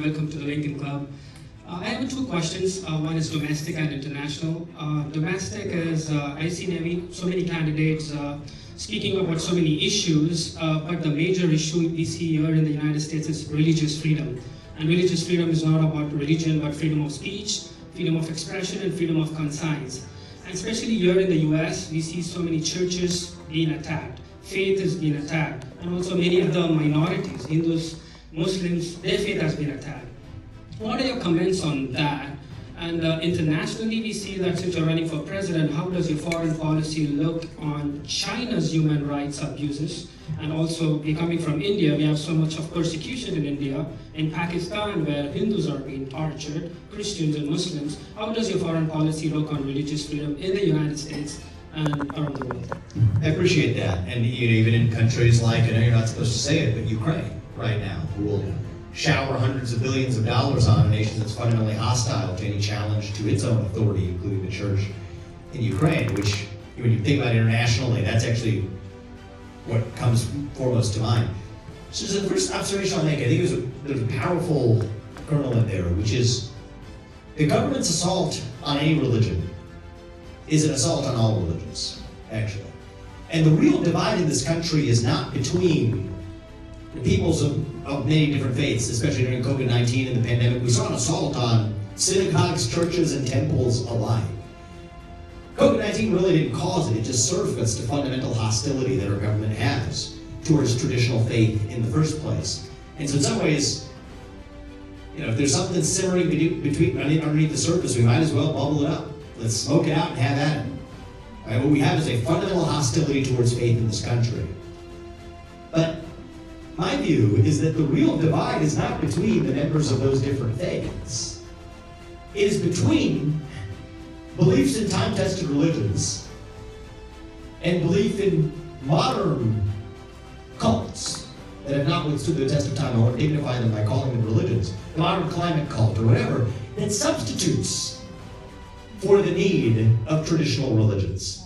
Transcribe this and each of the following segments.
welcome to the Lincoln Club. I have two questions. One is domestic and international. Domestic is, I see so many candidates speaking about so many issues, but the major issue we see here in the United States is religious freedom. And religious freedom is not about religion, but freedom of speech, freedom of expression, and freedom of conscience. And especially here in the US, we see so many churches being attacked. Faith is being attacked, and also many other minorities, Hindus, Muslims, their faith has been attacked. What are your comments on that? And internationally, we see that since you're running for president, how does your foreign policy look on China's human rights abuses? And also, we're coming from India, we have so much of persecution in India, in Pakistan, where Hindus are being tortured, Christians and Muslims. How does your foreign policy look on religious freedom in the United States and around the world? I appreciate that. And even in countries like, I know you're not supposed to say it, but Ukraine right now, who will shower hundreds of billions of dollars on a nation that's fundamentally hostile to any challenge to its own authority, including the church in Ukraine, which, when you think about internationally, that's actually what comes foremost to mind. So the first observation I'll make, I think there's a powerful kernel in there, which is the government's assault on any religion is an assault on all religions, actually. And the real divide in this country is not between the peoples of many different faiths, especially during COVID-19 and the pandemic. We saw an assault on synagogues, churches, and temples alike. COVID-19 really didn't cause it, it just surfaced a fundamental hostility that our government has towards traditional faith in the first place. And so in some ways, if there's something simmering underneath the surface, we might as well bubble it up. Let's smoke it out and have at it. Right, what we have is a fundamental hostility towards faith in this country. But my view is that the real divide is not between the members of those different faiths. It is between beliefs in time-tested religions and belief in modern cults that have not withstood the test of time. I want to dignify them by calling them religions. The modern climate cult or whatever, that substitutes for the need of traditional religions.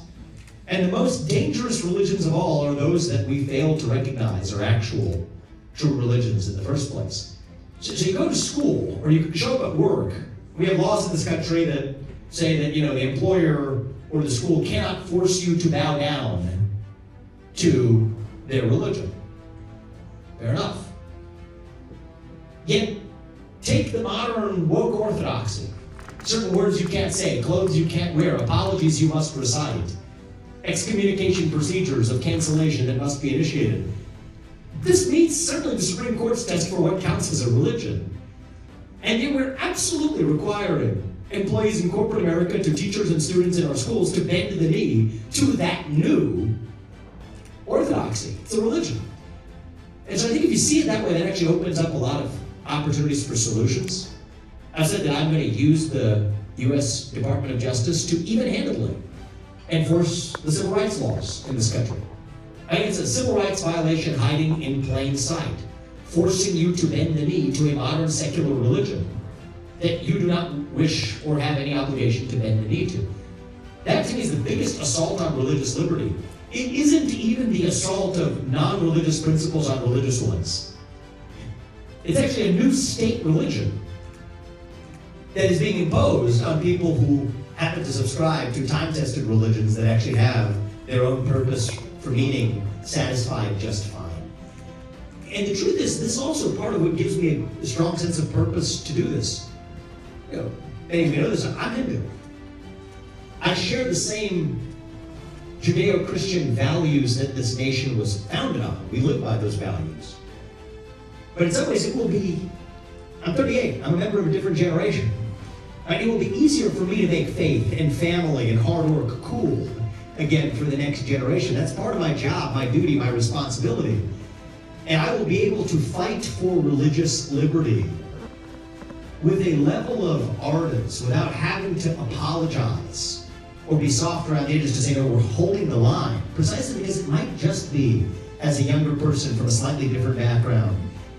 And the most dangerous religions of all are those that we fail to recognize are actual true religions in the first place. So you go to school, or you show up at work. We have laws in this country that say that the employer or the school cannot force you to bow down to their religion. Fair enough. Yet, take the modern woke orthodoxy. Certain words you can't say, clothes you can't wear, apologies you must recite, excommunication procedures of cancellation that must be initiated. This meets certainly the Supreme Court's test for what counts as a religion. And yet we're absolutely requiring employees in corporate America, to teachers and students in our schools, to bend the knee to that new orthodoxy. It's a religion. And so I think if you see it that way, that actually opens up a lot of opportunities for solutions. I've said that I'm going to use the U.S. Department of Justice to even-handedly enforce the civil rights laws in this country. I think it's a civil rights violation hiding in plain sight, forcing you to bend the knee to a modern secular religion that you do not wish or have any obligation to bend the knee to. That to me is the biggest assault on religious liberty. It isn't even the assault of non-religious principles on religious ones. It's actually a new state religion that is being imposed on people who happen to subscribe to time-tested religions that actually have their own purpose for meaning, satisfied, justified. And the truth is, this is also part of what gives me a strong sense of purpose to do this. Many of you know this, I'm Hindu. I share the same Judeo-Christian values that this nation was founded on. We live by those values. But in some ways it will be, I'm 38, I'm a member of a different generation. It will be easier for me to make faith and family and hard work cool again for the next generation. That's part of my job, my duty, my responsibility. And I will be able to fight for religious liberty with a level of ardence without having to apologize or be soft around the edges to say, no, we're holding the line, precisely because it might just be, as a younger person from a slightly different background,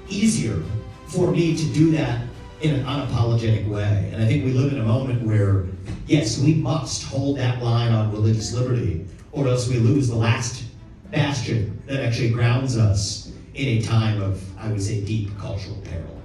easier for me to do that in an unapologetic way. And I think we live in a moment where, yes, we must hold that line on religious liberty, or else we lose the last bastion that actually grounds us in a time of, I would say, deep cultural peril.